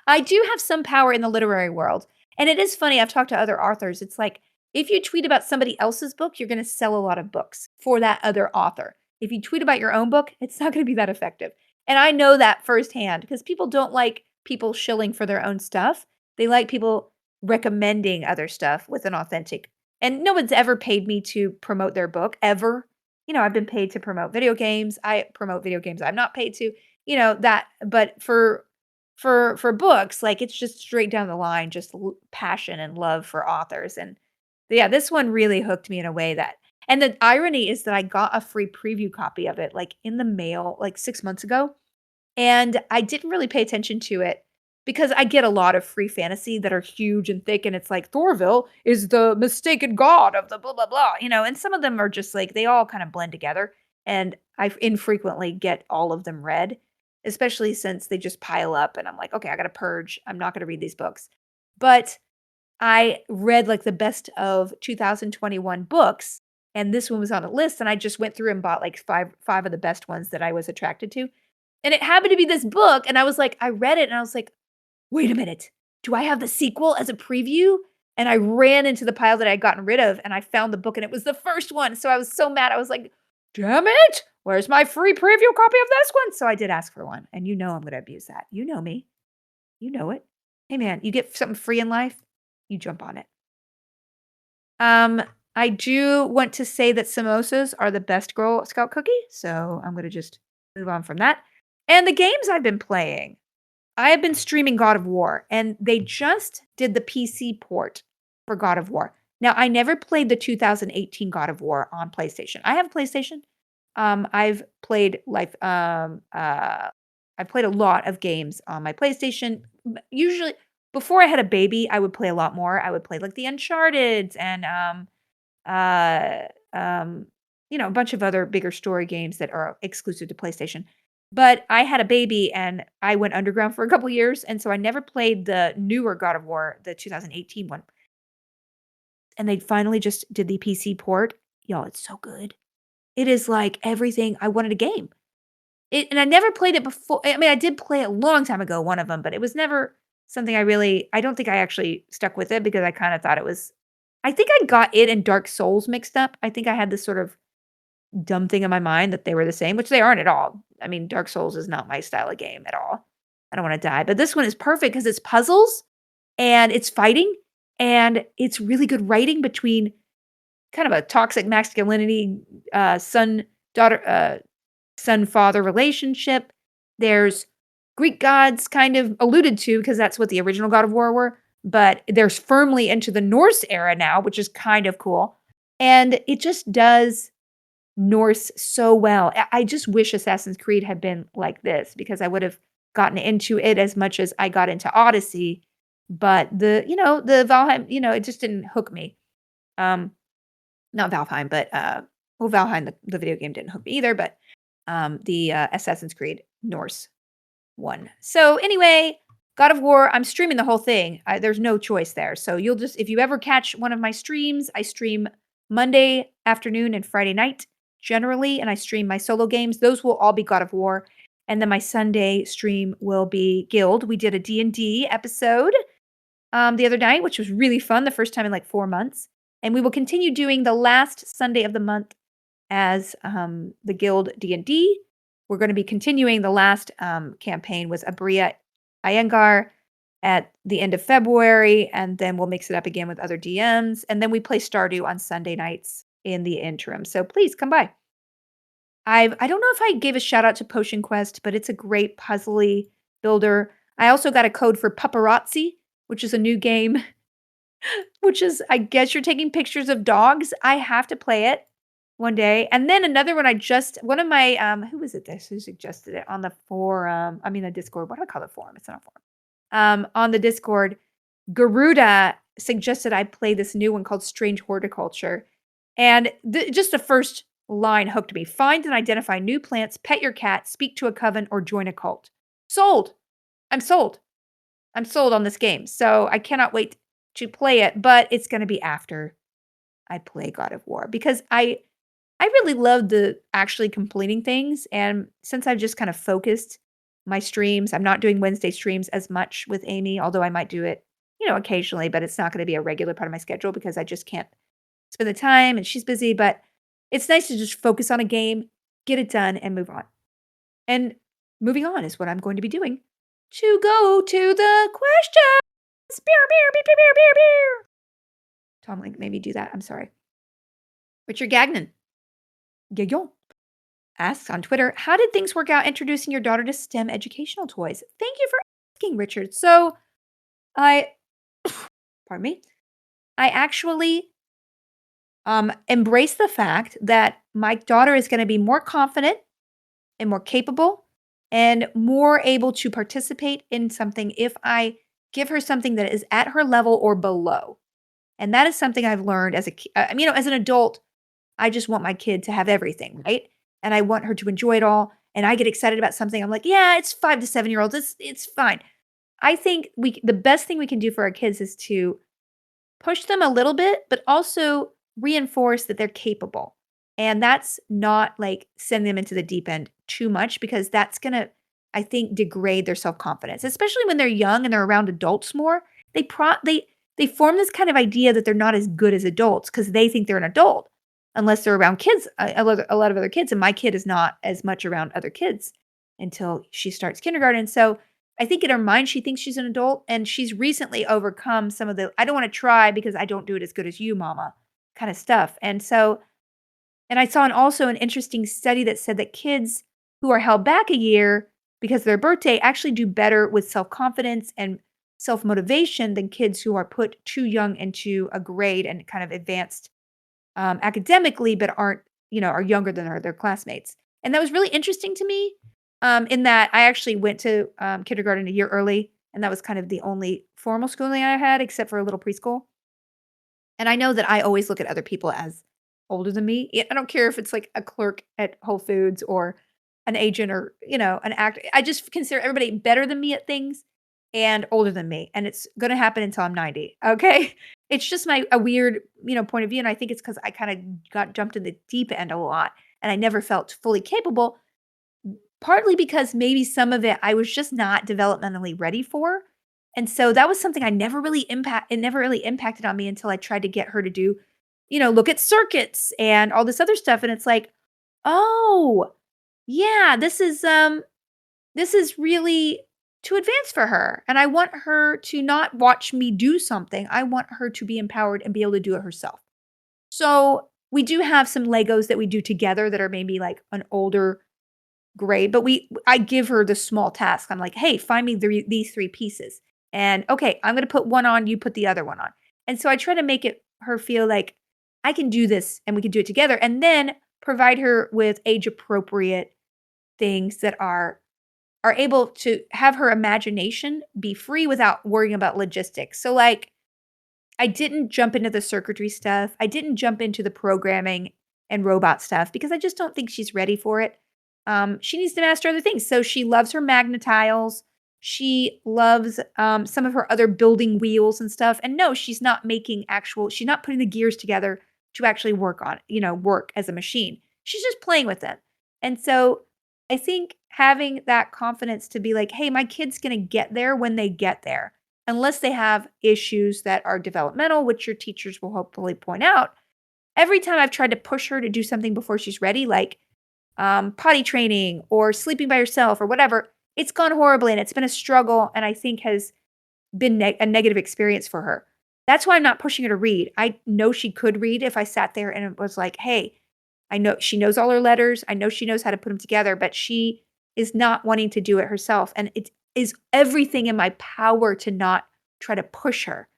Speaker 1: I do have some power in the literary world, and it is funny. I've talked to other authors. It's like if you tweet about somebody else's book, you're going to sell a lot of books for that other author. If you tweet about your own book, it's not going to be that effective. And I know that firsthand because people don't like people shilling for their own stuff. They like people recommending other stuff with an authentic. And no one's ever paid me to promote their book ever. I've been paid to promote video games. I promote video games I'm not paid to. That, but for books, like it's just straight down the line, just passion and love for authors. And yeah, this one really hooked me in a way that and the irony is that I got a free preview copy of it, like, in the mail, like, 6 months ago, and I didn't really pay attention to it because I get a lot of free fantasy that are huge and thick, and it's like, "Thorville is the mistaken god of the blah, blah, blah," and some of them are just, like they all kinda blend together, and I infrequently get all of them read, especially since they just pile up, and I'm like, "Okay, I gotta purge. I'm not gonna read these books." But I read, like, the best of 2021 books, and this one was on a list, and I just went through and bought, like, five of the best ones that I was attracted to, and it happened to be this book, and I was like I read it, and I was like, "Wait a minute. Do I have the sequel as a preview?" And I ran into the pile that I'd gotten rid of, and I found the book, and it was the first one, so I was so mad, I was like, "Damn it! Where's my free preview copy of this one?" So I did ask for one, and I'm gonna abuse that. You know me. You know it. Hey, man, you get something free in life, you jump on it. Um, I do want to say that samosas are the best Girl Scout cookie, so I'm gonna just move on from that. And the games I've been playing. I have been streaming God of War, and they just did the PC port for God of War. Now, I never played the 2018 God of War on PlayStation. I have a PlayStation. I've played I've played a lot of games on my PlayStation. Usually, before I had a baby, I would play a lot more. I would play like the Uncharted and uh, um, a bunch of other bigger story games that are exclusive to PlayStation. But I had a baby and I went underground for a couple years, and so I never played the newer God of War, the 2018 one. And they finally just did the PC port. Y'all, it's so good. It is like everything I wanted a game. And I never played it before. I mean, I did play it a long time ago, one of them, but it was never something I don't think I actually stuck with it because I kinda thought it was I think I got it and Dark Souls mixed up. I think I had this sort of dumb thing in my mind that they were the same, which they aren't at all. I mean, Dark Souls is not my style of game at all. I don't wanna die, but this one is perfect because it's puzzles, and it's fighting, and it's really good writing between kind of a toxic masculinity, son-daughter, son-father relationship. There's Greek gods kind of alluded to because that's what the original God of War were, but there's firmly into the Norse era now, which is kind of cool. And it just does Norse so well. I just wish Assassin's Creed had been like this because I would have gotten into it as much as I got into Odyssey. But the Valheim, it just didn't hook me. not Valheim, but, well, Valheim, the video game didn't hook me either, but, the, Assassin's Creed Norse one. So anyway, God of War, I'm streaming the whole thing. There's no choice there. So you'll just, if you ever catch one of my streams, I stream Monday afternoon and Friday night generally, and I stream my solo games. Those will all be God of War. And then my Sunday stream will be Guild. We did a D&D episode the other night, which was really fun, the first time in like 4 months. And we will continue doing the last Sunday of the month as the Guild D&D. We're going to be continuing the last campaign was Abria Iyengar at the end of February, and then we'll mix it up again with other DMs, and then we play Stardew on Sunday nights in the interim. So please come by. I don't know if I gave a shout out to Potion Quest, but it's a great puzzly builder. I also got a code for Pupperazi, which is a new game, which is I guess you're taking pictures of dogs. I have to play it one day. And then another one one of my who was it this who suggested it on the forum? I mean the Discord. What do I call the forum? It's not a forum. On the Discord, Garuda suggested I play this new one called Strange Horticulture. And just the first line hooked me. Find and identify new plants, pet your cat, speak to a coven, or join a cult. Sold. I'm sold. I'm sold on this game. So I cannot wait to play it, but it's going to be after I play God of War because I really love the actually completing things. And since I've just kind of focused my streams, I'm not doing Wednesday streams as much with Amy, although I might do it, occasionally, but it's not going to be a regular part of my schedule because I just can't spend the time and she's busy. But it's nice to just focus on a game, get it done, and move on. And moving on is what I'm going to be doing to go to the questions. Beer, beer, beer, beer, beer, beer, beer. Tom, like, maybe do that. I'm sorry. Richard Gagnon. Gagnon asks on Twitter, how did things work out introducing your daughter to STEM educational toys? Thank you for asking, Richard. So I, pardon me, I actually embrace the fact that my daughter is going to be more confident and more capable and more able to participate in something if I give her something that is at her level or below. And that is something I've learned as as an adult. I just want my kid to have everything, right? And I want her to enjoy it all. And I get excited about something. I'm like, yeah, it's 5 to 7 year olds. It's fine. I think the best thing we can do for our kids is to push them a little bit, but also reinforce that they're capable. And that's not like send them into the deep end too much because that's going to, I think, degrade their self-confidence, especially when they're young and they're around adults more. They form this kind of idea that they're not as good as adults because they think they're an adult unless they're around kids, a lot of other kids. And my kid is not as much around other kids until she starts kindergarten. So I think in her mind, she thinks she's an adult and she's recently overcome some of the, I don't want to try because I don't do it as good as you, mama, kind of stuff. And so, and I saw also an interesting study that said that kids who are held back a year because of their birthday actually do better with self-confidence and self-motivation than kids who are put too young into a grade and kind of advanced academically, but are younger than their classmates. And that was really interesting to me in that I actually went to kindergarten a year early, and that was kind of the only formal schooling I had except for a little preschool. And I know that I always look at other people as older than me. I don't care if it's like a clerk at Whole Foods or an agent or, an actor. I just consider everybody better than me at things and older than me. And it's going to happen until I'm 90. Okay. It's just a weird, point of view. And I think it's because I kind of got jumped in the deep end a lot and I never felt fully capable, partly because maybe some of it I was just not developmentally ready for. And so that was something it never really impacted on me until I tried to get her to do, look at circuits and all this other stuff. And it's like, oh, yeah, this is really too advanced for her. And I want her to not watch me do something. I want her to be empowered and be able to do it herself. So we do have some Legos that we do together that are maybe like an older grade, but I give her the small task. I'm like, hey, find me these 3 pieces. And okay, I'm going to put one on, you put the other one on. And so I try to make her feel like I can do this and we can do it together. And then provide her with age appropriate things that are able to have her imagination be free without worrying about logistics. So like I didn't jump into the circuitry stuff. I didn't jump into the programming and robot stuff because I just don't think she's ready for it. She needs to master other things. So she loves her magnetiles. She loves some of her other building wheels and stuff. And no, she's not making actual, she's not putting the gears together to actually work on, work as a machine. She's just playing with them. And so I think having that confidence to be like, hey, my kid's going to get there when they get there, unless they have issues that are developmental, which your teachers will hopefully point out. Every time I've tried to push her to do something before she's ready, like potty training or sleeping by herself or whatever, it's gone horribly and it's been a struggle and I think has been a negative experience for her. That's why I'm not pushing her to read. I know she could read if I sat there and it was like, hey, I know she knows all her letters. I know she knows how to put them together, but she is not wanting to do it herself. And it is everything in my power to not try to push her.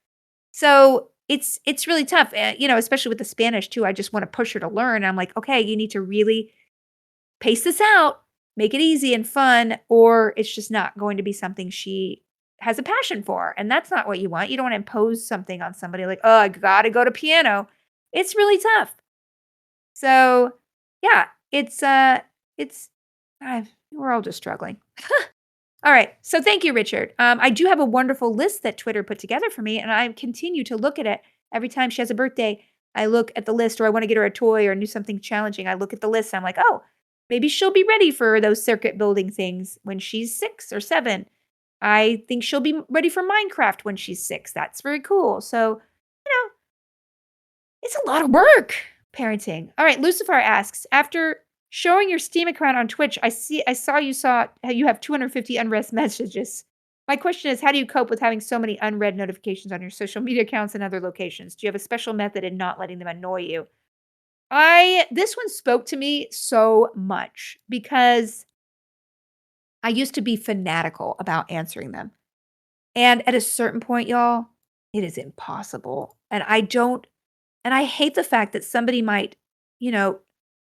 Speaker 1: So it's really tough, especially with the Spanish too. I just want to push her to learn. I'm like, okay, you need to really pace this out, make it easy and fun, or it's just not going to be something she has a passion for. And that's not what you want. You don't want to impose something on somebody like, oh, I gotta go to piano. It's really tough. So yeah, it's we're all just struggling. All right. So thank you, Richard. I do have a wonderful list that Twitter put together for me, and I continue to look at it every time she has a birthday. I look at the list, or I want to get her a toy or do something challenging. I look at the list. And I'm like, oh, maybe she'll be ready for those circuit building things when she's 6 or 7. I think she'll be ready for Minecraft when she's 6. That's very cool. So, it's a lot of work parenting. All right, Lucifer asks, after showing your Steam account on Twitch, I saw you have 250 unread messages. My question is, how do you cope with having so many unread notifications on your social media accounts and other locations? Do you have a special method in not letting them annoy you? This one spoke to me so much because I used to be fanatical about answering them. And at a certain point, y'all, it is impossible. And I hate the fact that somebody might,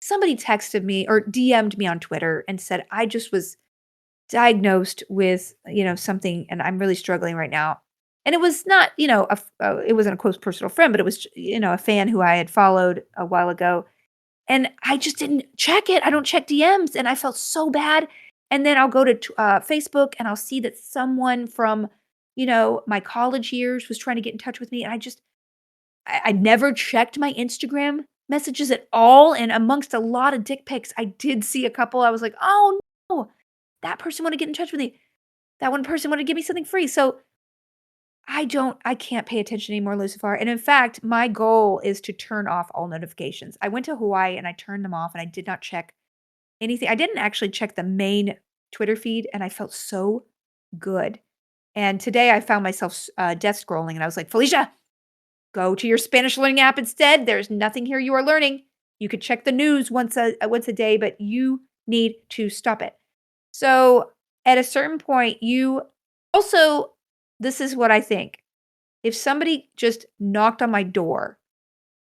Speaker 1: somebody texted me or DM'd me on Twitter and said, I just was diagnosed with, something and I'm really struggling right now. And it was not, it wasn't a close personal friend, but it was, a fan who I had followed a while ago. And I just didn't check it. I don't check DMs. And I felt so bad. And then I'll go to Facebook and I'll see that someone from, my college years was trying to get in touch with me. And I never checked my Instagram messages at all, and amongst a lot of dick pics, I did see a couple. I was like, "Oh, no. That person wanna get in touch with me. That one person wanna give me something free." So, I can't pay attention anymore, Lucifer, and in fact, my goal is to turn off all notifications. I went to Hawaii, and I turned them off, and I did not check anything. I didn't actually check the main Twitter feed, and I felt so good. And today, I found myself death scrolling, and I was like, "Felicia, go to your Spanish learning app instead. There's nothing here you are learning. You could check the news once a day, but you need to stop it." So, at a certain point, you also this is what I think. If somebody just knocked on my door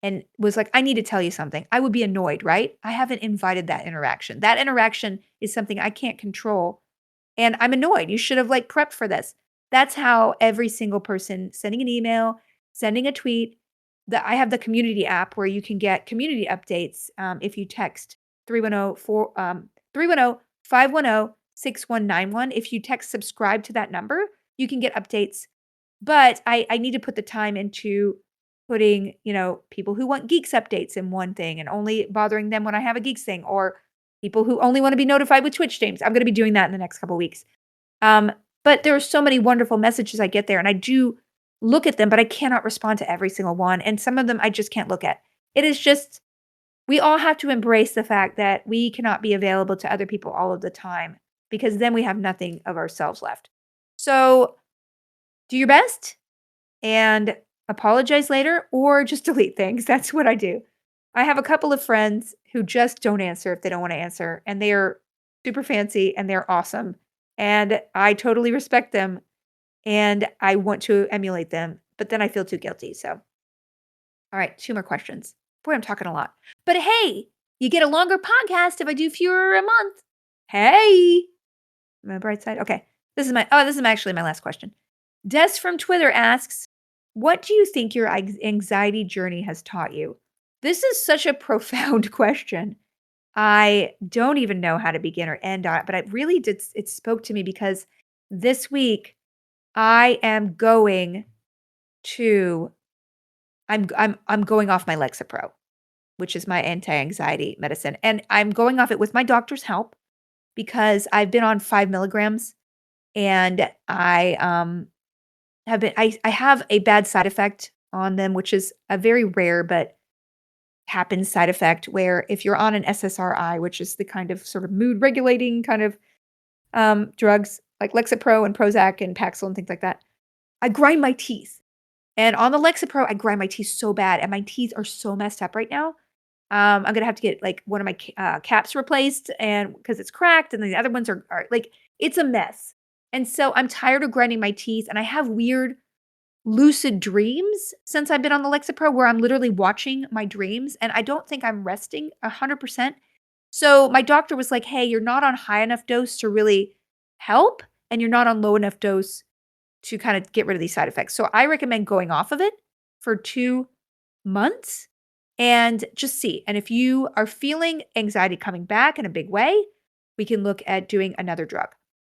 Speaker 1: and was like, "I need to tell you something," I would be annoyed, right? I haven't invited that interaction. That interaction is something I can't control, and I'm annoyed. You should have, like, prepped for this. That's how every single person sending an email, sending a tweet, I have the community app where you can get community updates, if you text 310-510-6191. If you text subscribe to that number, you can get updates. But I need to put the time into putting, people who want Geeks updates in one thing and only bothering them when I have a Geeks thing, or people who only wanna be notified with Twitch streams. I'm gonna be doing that in the next couple weeks. But there are so many wonderful messages I get there, and I do look at them, but I cannot respond to every single one, and some of them I just can't look at. It is just we all have to embrace the fact that we cannot be available to other people all of the time, because then we have nothing of ourselves left. So, do your best and apologize later or just delete things. That's what I do. I have a couple of friends who just don't answer if they don't wanna answer, and they are super fancy and they're awesome, and I totally respect them, and I want to emulate them, but then I feel too guilty, so all right, 2 more questions. Boy, I'm talking a lot. But hey, you get a longer podcast if I do fewer a month. Hey! My bright side? Okay. This is actually my last question. Des from Twitter asks, What do you think your anxiety journey has taught you? This is such a profound question. I don't even know how to begin or end on it, but it really did. It spoke to me because this week I am going to. I'm going off my Lexapro, which is my anti-anxiety medicine, and I'm going off it with my doctor's help because I've been on 5 milligrams, and I have a bad side effect on them, which is a very rare but happens side effect where if you're on an SSRI, which is the kind of sort of mood regulating kind of drugs like Lexapro and Prozac and Paxil and things like that, I grind my teeth. And on the Lexapro, I grind my teeth so bad, and my teeth are so messed up right now. I'm gonna have to get like one of my caps replaced, and because it's cracked, and then the other ones are like it's a mess. And so I'm tired of grinding my teeth, and I have weird lucid dreams since I've been on the Lexapro where I'm literally watching my dreams and I don't think I'm resting 100%. So my doctor was like, "Hey, you're not on high enough dose to really help and you're not on low enough dose to kind of get rid of these side effects." So I recommend going off of it for 2 months and just see. And if you are feeling anxiety coming back in a big way, we can look at doing another drug.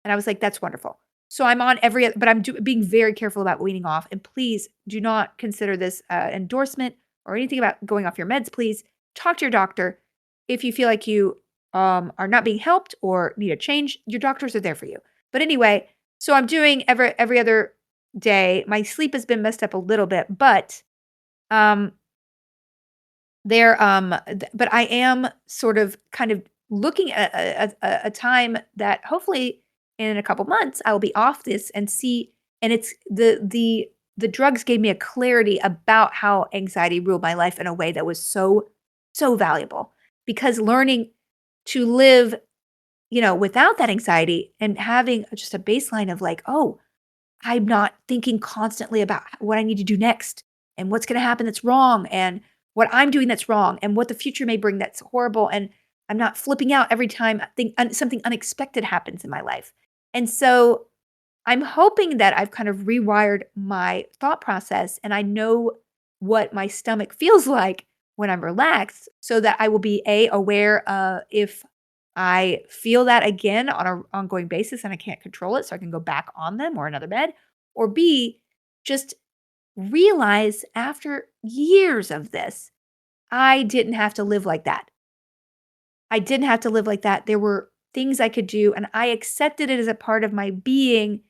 Speaker 1: And I was like, that's wonderful. So I'm on but I'm being very careful about weaning off. And please do not consider this endorsement or anything about going off your meds. Please talk to your doctor if you feel like you are not being helped or need a change. Your doctors are there for you. But anyway, so I'm doing every other day. My sleep has been messed up a little bit, but um, but I am sort of kind of looking at a time that hopefully in a couple months I will be off this and see. And it's the drugs gave me a clarity about how anxiety ruled my life in a way that was so valuable because learning to live, without that anxiety and having just a baseline of like, oh, I'm not thinking constantly about what I need to do next and what's going to happen that's wrong and what I'm doing that's wrong and what the future may bring that's horrible. And I'm not flipping out every time something unexpected happens in my life. And so I'm hoping that I've kind of rewired my thought process and I know what my stomach feels like when I'm relaxed so that I will be aware if I feel that again on an ongoing basis and I can't control it so I can go back on them or another bed or B just realize after years of this I didn't have to live like that. I didn't have to live like that. There were things I could do, and I accepted it as a part of my being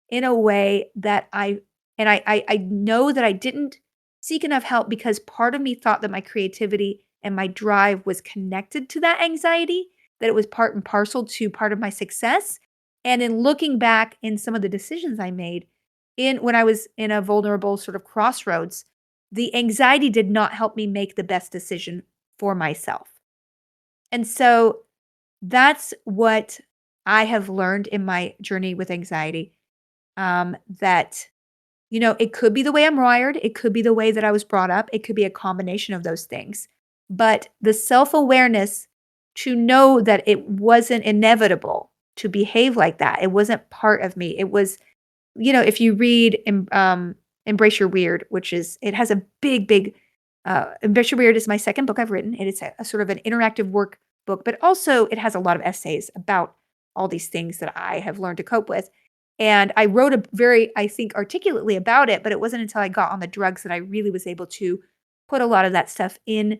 Speaker 1: in a way that I know that I didn't seek enough help because part of me thought that my creativity and my drive was connected to that anxiety, that it was part and parcel to part of my success. And in looking back in some of the decisions I made in when I was in a vulnerable sort of crossroads, the anxiety did not help me make the best decision for myself. And so that's what I have learned in my journey with anxiety. That, it could be the way I'm wired, it could be the way that I was brought up, it could be a combination of those things. But the self awareness to know that it wasn't inevitable to behave like that, it wasn't part of me. It was, if you read Embrace Your Weird, which is, it has a big, Embrace Your Weird is my second book I've written. And it's a sort of an interactive workbook, but also it has a lot of essays about all these things that I have learned to cope with. And I wrote a very, I think, articulately about it, but it wasn't until I got on the drugs that I really was able to put a lot of that stuff in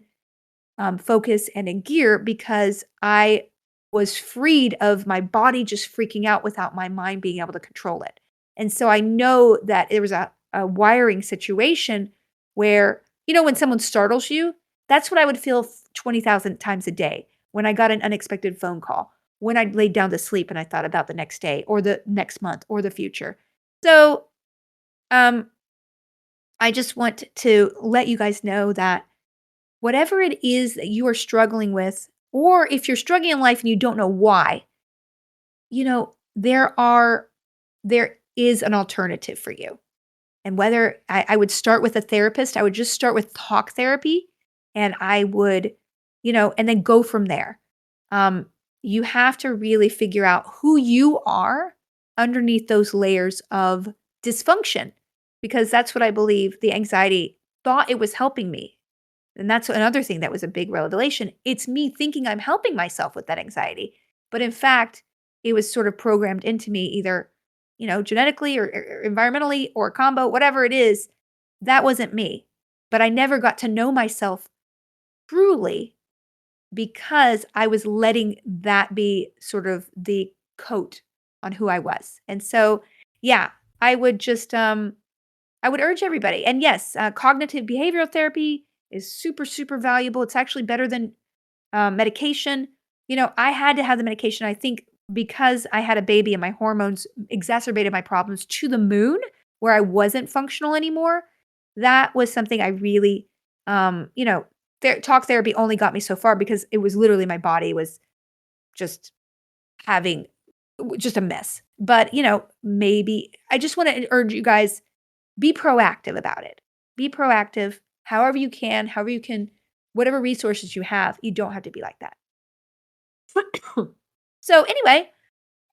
Speaker 1: focus and in gear because I was freed of my body just freaking out without my mind being able to control it. And so I know that there was a wiring situation where, when someone startles you, that's what I would feel 20,000 times a day when I got an unexpected phone call, when I laid down to sleep and I thought about the next day or the next month or the future. So um, I just want to let you guys know that whatever it is that you are struggling with, or if you're struggling in life and you don't know why, there is an alternative for you. And whether I would start with a therapist, I would just start with talk therapy and I would, and then go from there. Um, you have to really figure out who you are underneath those layers of dysfunction because that's what I believe the anxiety thought it was helping me. And that's another thing that was a big revelation. It's me thinking I'm helping myself with that anxiety. But in fact, it was sort of programmed into me either, genetically or environmentally or a combo, whatever it is. That wasn't me. But I never got to know myself truly because I was letting that be sort of the coat on who I was. And so, yeah, I would just I would urge everybody. And yes, cognitive behavioral therapy is super, super valuable. It's actually better than medication. I had to have the medication, I think, because I had a baby and my hormones exacerbated my problems to the moon, where I wasn't functional anymore. That was something I really, talk therapy only got me so far because it was literally my body was just having just a mess. But, maybe I just want to urge you guys, be proactive about it. Be proactive however you can, whatever resources you have. You don't have to be like that. So anyway,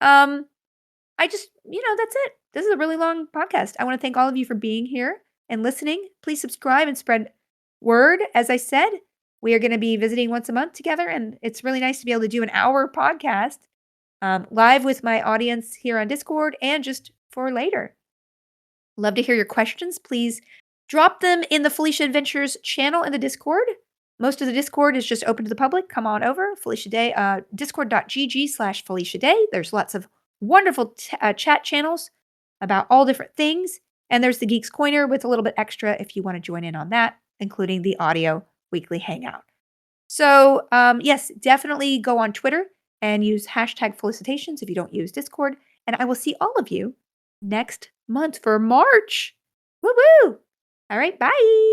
Speaker 1: um, I just, that's it. This is a really long podcast. I want to thank all of you for being here and listening. Please subscribe and spread word. As I said, we are going to be visiting once a month together, and it's really nice to be able to do an hour podcast live with my audience here on Discord and just for later. Love to hear your questions. Please drop them in the Felicia Adventures channel in the Discord. Most of the Discord is just open to the public. Come on over. Felicia Day, discord.gg/Felicia Day. There's lots of wonderful chat channels about all different things. And there's the Geeks Coiner with a little bit extra if you want to join in on that, including the audio weekly hangout. So, yes, definitely go on Twitter and use hashtag felicitations if you don't use Discord. And I will see all of you next month for March. Woo woo. All right. Bye.